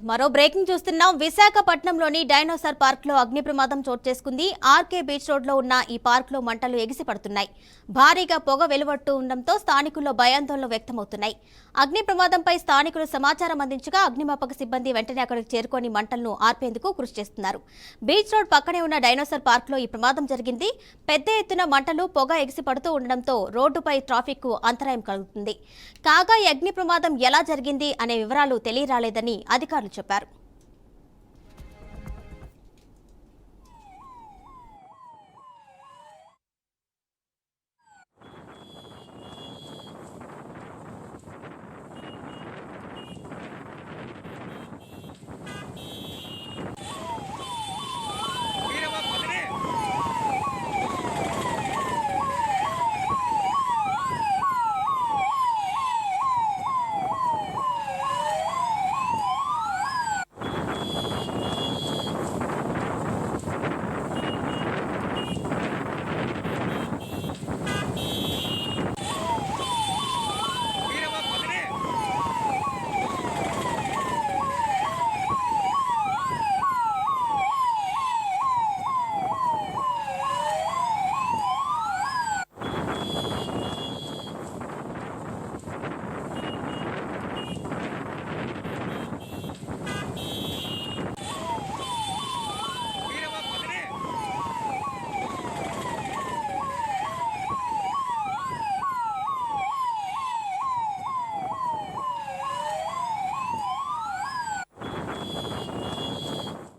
మరో బ్రేకింగ్ చూస్తున్నాం. విశాఖపట్నంలోని డైనోసార్ పార్క్ లో అగ్ని ప్రమాదం చోటు చేసుకుంది. ఆర్కే బీచ్ రోడ్ లో ఉన్న ఈ పార్క్ లో మంటలు ఎగిసి పడుతున్నాయి. భారీగా పొగ వెలువడుతూ ఉండడంతో స్థానికుల్లో భయాందోళనలు వ్యక్తమవుతున్నాయి. అగ్ని ప్రమాదంపై స్థానికులు సమాచారం అందించగా అగ్నిమాపక సిబ్బంది వెంటనే అక్కడికి చేరుకొని మంటలను ఆర్పేందుకు కృషి చేస్తున్నారు. బీచ్ రోడ్ పక్కనే ఉన్న డైనోసార్ పార్క్ లో ఈ ప్రమాదం జరిగింది. పెద్ద ఎత్తున మంటలు పొగ ఎగిసి పడుతూ ఉండడంతో రోడ్డుపై ట్రాఫిక్ కు అంతరాయం కలుగుతుంది. కాగా ఈ అగ్ని ప్రమాదం ఎలా జరిగింది అనే వివరాలు తెలియరాలేదని అధికారులు చెప్పారు.